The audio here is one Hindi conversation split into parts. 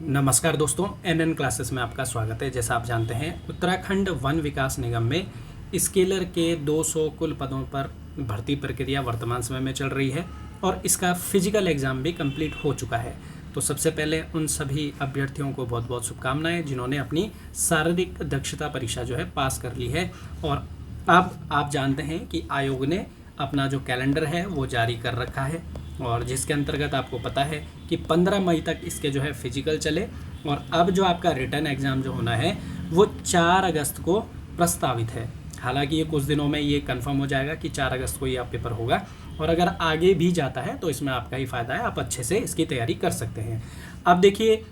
नमस्कार दोस्तों, एनएन क्लासेस में आपका स्वागत है। जैसा आप जानते हैं, उत्तराखंड वन विकास निगम में स्केलर के 200 कुल पदों पर भर्ती प्रक्रिया वर्तमान समय में चल रही है और इसका फिजिकल एग्ज़ाम भी कंप्लीट हो चुका है। तो सबसे पहले उन सभी अभ्यर्थियों को बहुत बहुत शुभकामनाएं जिन्होंने अपनी शारीरिक दक्षता परीक्षा जो है पास कर ली है। और अब आप जानते हैं कि आयोग ने अपना जो कैलेंडर है वो जारी कर रखा है और जिसके अंतर्गत आपको पता है कि 15 मई तक इसके जो है फिजिकल चले और अब जो आपका रिटर्न एग्ज़ाम जो होना है वो 4 अगस्त को प्रस्तावित है। हालांकि ये कुछ दिनों में ये कंफर्म हो जाएगा कि 4 अगस्त को ये आप पेपर होगा और अगर आगे भी जाता है तो इसमें आपका ही फ़ायदा है, आप अच्छे से इसकी तैयारी कर सकते हैं। अब देखिए,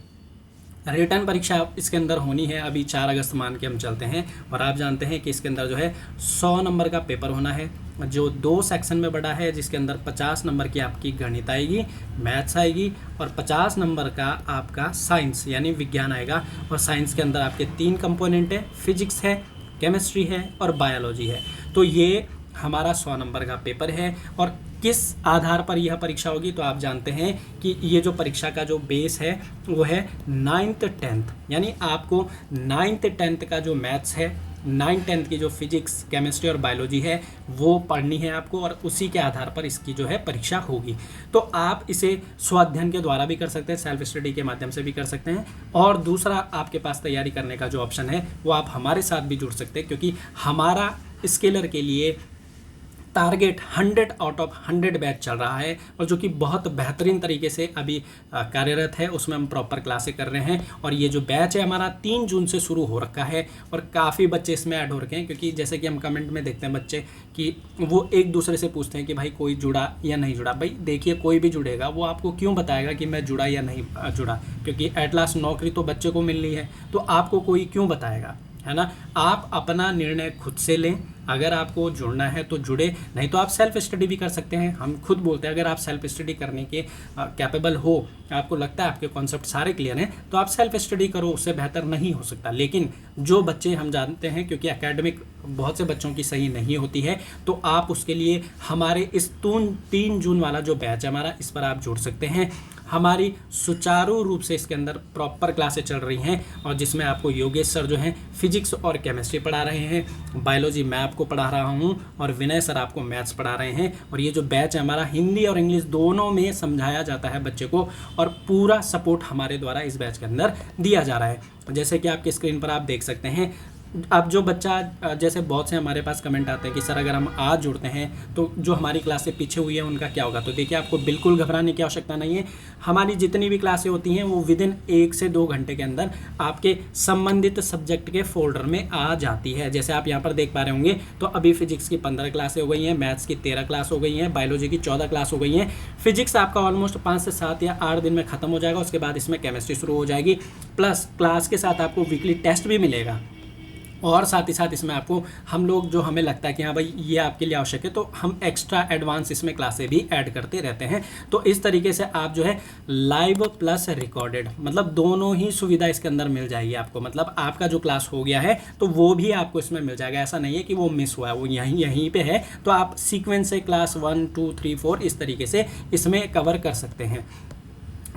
रिटर्न परीक्षा इसके अंदर होनी है, अभी 4 अगस्त मान के हम चलते हैं और आप जानते हैं कि इसके अंदर जो है 100 नंबर का पेपर होना है जो 2 सेक्शन में बड़ा है, जिसके अंदर 50 नंबर की आपकी गणित आएगी, मैथ्स आएगी और 50 नंबर का आपका साइंस यानी विज्ञान आएगा। और साइंस के अंदर आपके 3 कंपोनेंट है, फिजिक्स है, केमिस्ट्री है और बायोलॉजी है। तो ये हमारा 100 नंबर का पेपर है। और किस आधार पर यह परीक्षा होगी, तो आप जानते हैं कि ये जो परीक्षा का जो बेस है वो है 9th 10th, यानी आपको 9th 10th का जो मैथ्स है, 9th 10th की जो फिजिक्स, केमिस्ट्री और बायोलॉजी है वो पढ़नी है आपको और उसी के आधार पर इसकी जो है परीक्षा होगी। तो आप इसे स्वाध्ययन के द्वारा भी कर सकते हैं, सेल्फ स्टडी के माध्यम से भी कर सकते हैं और दूसरा आपके पास तैयारी करने का जो ऑप्शन है वो आप हमारे साथ भी जुड़ सकते हैं, क्योंकि हमारा स्केलर के लिए टारगेट 100 आउट ऑफ 100 बैच चल रहा है और जो कि बहुत बेहतरीन तरीके से अभी कार्यरत है। उसमें हम प्रॉपर क्लासें कर रहे हैं और ये जो बैच है हमारा 3 जून से शुरू हो रखा है और काफ़ी बच्चे इसमें ऐड हो रखे हैं, क्योंकि जैसे कि हम कमेंट में देखते हैं बच्चे कि वो एक दूसरे से पूछते हैं कि भाई कोई जुड़ा या नहीं जुड़ा। भाई देखिए, कोई भी जुड़ेगा वो आपको क्यों बताएगा कि मैं जुड़ा या नहीं जुड़ा, क्योंकि एट लास्ट नौकरी तो बच्चे को मिलनी है, तो आपको कोई क्यों बताएगा, है ना। आप अपना निर्णय खुद से लें। अगर आपको जुड़ना है तो जुड़े, नहीं तो आप सेल्फ स्टडी भी कर सकते हैं। हम खुद बोलते हैं अगर आप सेल्फ स्टडी करने के कैपेबल हो, आपको लगता है आपके कॉन्सेप्ट सारे क्लियर हैं, तो आप सेल्फ स्टडी करो, उससे बेहतर नहीं हो सकता। लेकिन जो बच्चे हम जानते हैं, क्योंकि एकेडमिक बहुत से बच्चों की सही नहीं होती है, तो आप उसके लिए हमारे इस 3 जून वाला जो बैच है हमारा, इस पर आप जुड़ सकते हैं। हमारी सुचारू रूप से इसके अंदर प्रॉपर क्लासें चल रही हैं और जिसमें आपको योगेश सर जो हैं फिजिक्स और केमिस्ट्री पढ़ा रहे हैं, बायोलॉजी मैं आपको पढ़ा रहा हूं और विनय सर आपको मैथ्स पढ़ा रहे हैं। और ये जो बैच है हमारा हिंदी और इंग्लिश दोनों में समझाया जाता है बच्चे को और पूरा सपोर्ट हमारे द्वारा इस बैच के अंदर दिया जा रहा है। जैसे कि आपके स्क्रीन पर आप देख सकते हैं। अब जो बच्चा, जैसे बहुत से हमारे पास कमेंट आते हैं कि सर अगर हम आज जुड़ते हैं तो जो हमारी क्लासें पीछे हुई है उनका क्या होगा। तो देखिए, आपको बिल्कुल घबराने की आवश्यकता नहीं है। हमारी जितनी भी क्लासें होती हैं वो विदिन 1 से 2 घंटे के अंदर आपके संबंधित सब्जेक्ट के फोल्डर में आ जाती है। जैसे आप यहाँ पर देख पा रहे होंगे, तो अभी फिजिक्स की 15 क्लासें हो गई हैं, मैथ्स की 13 क्लास हो गई हैं, बायोलॉजी की 14 क्लास हो गई हैं। फिजिक्स आपका ऑलमोस्ट 5 से 7 या 8 दिन में खत्म हो जाएगा। उसके बाद इसमें केमिस्ट्री शुरू हो जाएगी, प्लस क्लास के साथ आपको वीकली टेस्ट भी मिलेगा और साथ ही साथ इसमें आपको हम लोग जो हमें लगता है कि हाँ भाई ये आपके लिए आवश्यक है, तो हम एक्स्ट्रा एडवांस इसमें क्लासें भी ऐड करते रहते हैं। तो इस तरीके से आप जो है लाइव प्लस रिकॉर्डेड, मतलब दोनों ही सुविधा इसके अंदर मिल जाएगी आपको। मतलब आपका जो क्लास हो गया है तो वो भी आपको इसमें मिल जाएगा। ऐसा नहीं है कि वो मिस हुआ है, वो यहीं पे है। तो आप सीक्वेंस से क्लास 1 2 3 4 इस तरीके से इसमें कवर कर सकते हैं।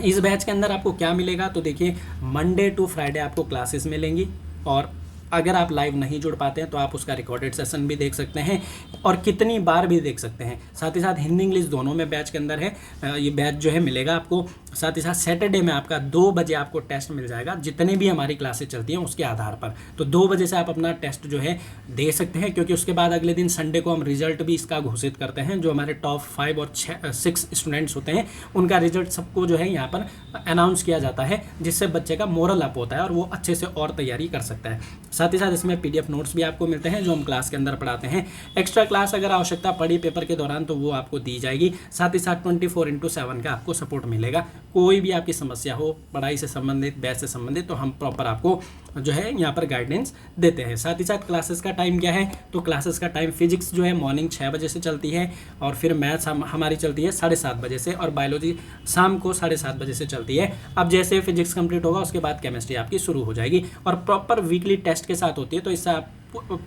इस बैच के अंदर आपको क्या मिलेगा, तो देखिए, मंडे टू फ्राइडे आपको क्लासेस मिलेंगी और अगर आप लाइव नहीं जुड़ पाते हैं तो आप उसका रिकॉर्डेड सेशन भी देख सकते हैं और कितनी बार भी देख सकते हैं। साथ ही साथ हिंदी इंग्लिश दोनों में बैच के अंदर है, ये बैच जो है मिलेगा आपको। साथ ही साथ सैटरडे में आपका 2 बजे आपको टेस्ट मिल जाएगा, जितने भी हमारी क्लासेस चलती हैं उसके आधार पर। तो 2 बजे से आप अपना टेस्ट जो है दे सकते हैं, क्योंकि उसके बाद अगले दिन संडे को हम रिजल्ट भी इसका घोषित करते हैं। जो हमारे टॉप 5 और 6 स्टूडेंट्स होते हैं उनका रिजल्ट सबको जो है यहाँ पर अनाउंस किया जाता है, जिससे बच्चे का मोरल अप होता है और वो अच्छे से और तैयारी कर सकता है। साथ ही साथ इसमें पीडीएफ नोट्स भी आपको मिलते हैं जो हम क्लास के अंदर पढ़ाते हैं। एक्स्ट्रा क्लास अगर आवश्यकता पड़ी पेपर के दौरान तो वो आपको दी जाएगी। साथ ही साथ 24/7 का आपको सपोर्ट मिलेगा। कोई भी आपकी समस्या हो पढ़ाई से संबंधित, बैच से संबंधित, तो हम प्रॉपर आपको जो है यहाँ पर गाइडेंस देते हैं। साथ ही साथ क्लासेस का टाइम क्या है, तो क्लासेस का टाइम फिजिक्स जो है मॉर्निंग 6 बजे से चलती है और फिर मैथ्स हमारी चलती है 7:30 बजे से और बायोलॉजी शाम को 7:30 बजे से चलती है। अब जैसे फिजिक्स कंप्लीट होगा उसके बाद केमिस्ट्री आपकी शुरू हो जाएगी और प्रॉपर वीकली टेस्ट के साथ होती है। तो इससे आप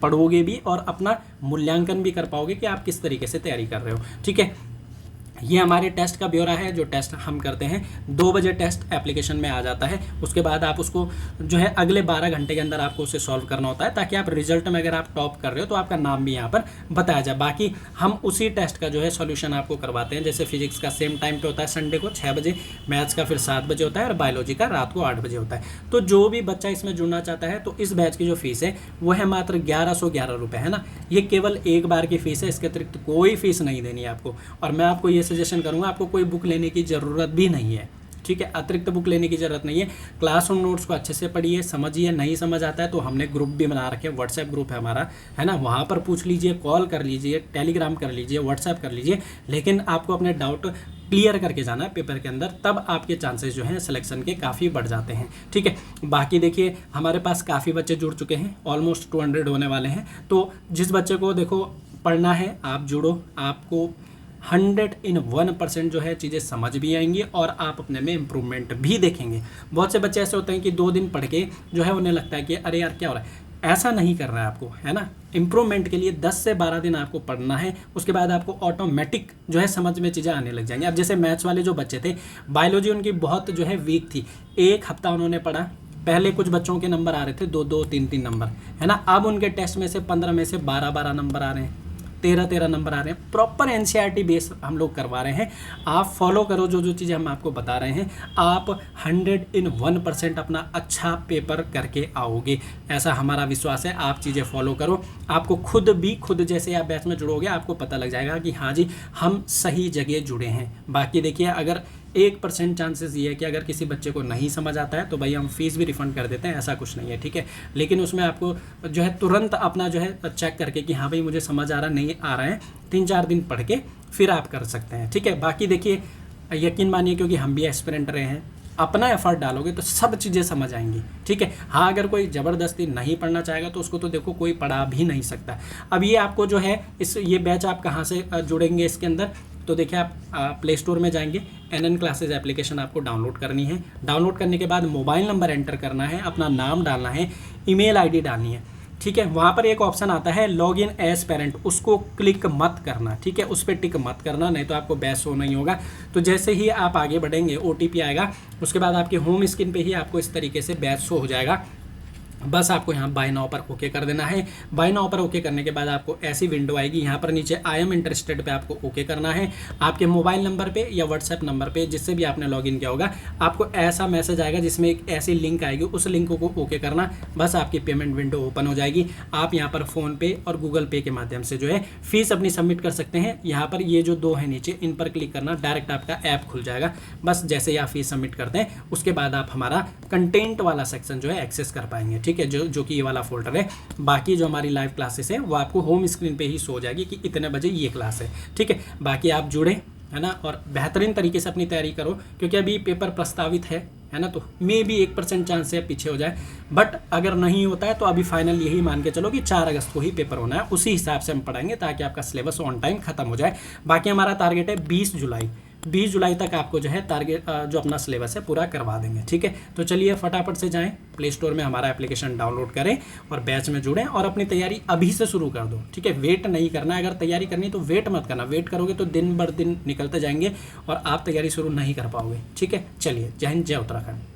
पढ़ोगे भी और अपना मूल्यांकन भी कर पाओगे कि आप किस तरीके से तैयारी कर रहे हो। ठीक है, ये हमारे टेस्ट का ब्यौरा है, जो टेस्ट हम करते हैं। 2 बजे टेस्ट एप्लीकेशन में आ जाता है। उसके बाद आप उसको जो है अगले 12 घंटे के अंदर आपको उसे सॉल्व करना होता है, ताकि आप रिजल्ट में अगर आप टॉप कर रहे हो तो आपका नाम भी यहाँ पर बताया जाए। बाकी हम उसी टेस्ट का जो है सॉल्यूशन आपको करवाते हैं। जैसे फिजिक्स का सेम टाइम पे होता है संडे को 6 बजे, मैथ्स का फिर 7 बजे होता है, और बायोलॉजी का रात को 8 बजे होता है। तो जो भी बच्चा इसमें जुड़ना चाहता है तो इस बैच की जो फीस है वो है मात्र 1111 रुपये, है ना। ये केवल एक बार की फीस है, इसके अतिरिक्त कोई फीस नहीं देनी है आपको। और मैं आपको ये सजेशन करूंगा, आपको कोई बुक लेने की ज़रूरत भी नहीं है, ठीक है। अतिरिक्त बुक लेने की ज़रूरत नहीं है। क्लासरूम नोट्स को अच्छे से पढ़िए, समझिए। नहीं समझ आता है तो हमने ग्रुप भी बना रखे, व्हाट्सएप ग्रुप है हमारा, है ना। वहाँ पर पूछ लीजिए, कॉल कर लीजिए, टेलीग्राम कर लीजिए, व्हाट्सएप कर लीजिए। लेकिन आपको अपने डाउट क्लियर करके जाना है पेपर के अंदर, तब आपके चांसेस जो हैं सिलेक्शन के काफ़ी बढ़ जाते हैं, ठीक है। बाकी देखिए हमारे पास काफ़ी बच्चे जुड़ चुके हैं, ऑलमोस्ट 200 होने वाले हैं। तो जिस बच्चे को देखो पढ़ना है आप जुड़ो, आपको 101% जो है चीज़ें समझ भी आएंगी और आप अपने में इम्प्रूवमेंट भी देखेंगे। बहुत से बच्चे ऐसे होते हैं कि 2 दिन पढ़ के जो है उन्हें लगता है कि अरे यार क्या हो रहा है। ऐसा नहीं करना है आपको, है ना। इम्प्रूवमेंट के लिए 10 से 12 दिन आपको पढ़ना है, उसके बाद आपको ऑटोमेटिक जो है समझ में चीज़ें आने लग जाएंगी। अब जैसे मैथ्स वाले जो बच्चे थे, बायोलॉजी उनकी बहुत जो है वीक थी, 1 हफ्ता उन्होंने पढ़ा। पहले कुछ बच्चों के नंबर आ रहे थे 2-2, 3-3 नंबर, है ना। अब उनके टेस्ट में से 15 में से 12-12 नंबर आ रहे हैं, 13-13 नंबर आ रहे हैं। प्रॉपर एनसीईआरटी बेस हम लोग करवा रहे हैं। आप फॉलो करो जो जो चीज़ें हम आपको बता रहे हैं, आप 101% अपना अच्छा पेपर करके आओगे, ऐसा हमारा विश्वास है। आप चीज़ें फॉलो करो, आपको खुद जैसे आप बैच में जुड़ोगे आपको पता लग जाएगा कि हाँ जी हम सही जगह जुड़े हैं। बाकी देखिए अगर 1% चांसेस ये है कि अगर किसी बच्चे को नहीं समझ आता है तो भाई हम फीस भी रिफ़ंड कर देते हैं, ऐसा कुछ नहीं है, ठीक है। लेकिन उसमें आपको जो है तुरंत अपना जो है चेक करके कि हाँ भाई मुझे समझ आ रहा नहीं आ रहा है, 3-4 दिन पढ़ के फिर आप कर सकते हैं, ठीक है। बाकी देखिए यकीन मानिए क्योंकि हम भी एस्पिरेंट रहे हैं, अपना एफर्ट डालोगे तो सब चीज़ें समझ आएंगी, ठीक है। हाँ अगर कोई ज़बरदस्ती नहीं पढ़ना चाहेगा तो उसको तो देखो कोई पढ़ा भी नहीं सकता। अब ये आपको जो है ये बैच आप कहाँ से जुड़ेंगे इसके अंदर, तो देखिए आप प्ले स्टोर में जाएंगे, NN क्लासेस एप्लीकेशन आपको डाउनलोड करनी है। डाउनलोड करने के बाद मोबाइल नंबर एंटर करना है, अपना नाम डालना है, ईमेल आईडी डालनी है, ठीक है। वहाँ पर एक ऑप्शन आता है लॉग इन एज पेरेंट, उसको क्लिक मत करना, ठीक है। उस पर टिक मत करना, नहीं तो आपको बैच शो नहीं होगा। तो जैसे ही आप आगे बढ़ेंगे OTP आएगा, उसके बाद आपके होम स्क्रीन पे ही आपको इस तरीके से बैच शो हो जाएगा। बस आपको यहाँ बाय नाउ पर ओके कर देना है। बाय नाउ पर ओके करने के बाद आपको ऐसी विंडो आएगी, यहाँ पर नीचे आई एम इंटरेस्टेड पे आपको ओके करना है। आपके मोबाइल नंबर पे या व्हाट्सएप नंबर पे जिससे भी आपने लॉगिन किया होगा, आपको ऐसा मैसेज आएगा जिसमें एक ऐसी लिंक आएगी, उस लिंक को ओके करना, बस आपकी पेमेंट विंडो ओपन हो जाएगी। आप यहाँ पर फ़ोनपे और गूगल पे के माध्यम से जो है फीस अपनी सबमिट कर सकते हैं। यहाँ पर ये जो 2 है नीचे, इन पर क्लिक करना, डायरेक्ट आपका ऐप खुल जाएगा। बस जैसे ही आप फीस सबमिट करते हैं उसके बाद आप हमारा कंटेंट वाला सेक्शन जो है एक्सेस कर पाएंगे, ठीक है, जो कि ये वाला फोल्डर है। बाकी जो हमारी लाइव क्लासेस है वो आपको होम स्क्रीन पे ही शो हो जाएगी कि इतने बजे ये क्लास है, ठीक है। बाकी आप जुड़े, है ना, और बेहतरीन तरीके से अपनी तैयारी करो, क्योंकि अभी पेपर प्रस्तावित है ना, तो मे भी 1% चांस है पीछे हो जाए, बट अगर नहीं होता है तो अभी फाइनल यही मान के चलो कि 4 अगस्त को ही पेपर होना है। उसी हिसाब से हम पढ़ाएंगे ताकि आपका सिलेबस ऑन टाइम खत्म हो जाए। बाकी हमारा टारगेट है 20 जुलाई तक आपको जो है टारगेट जो अपना सिलेबस है पूरा करवा देंगे, ठीक है। तो चलिए फटाफट से जाएं, प्ले स्टोर में हमारा एप्लीकेशन डाउनलोड करें और बैच में जुड़ें और अपनी तैयारी अभी से शुरू कर दो, ठीक है। वेट नहीं करना, अगर तैयारी करनी तो वेट मत करना, वेट करोगे तो दिन बर दिन निकलते जाएंगे और आप तैयारी शुरू नहीं कर पाओगे, ठीक है। चलिए, जय हिंद, जय उत्तराखंड।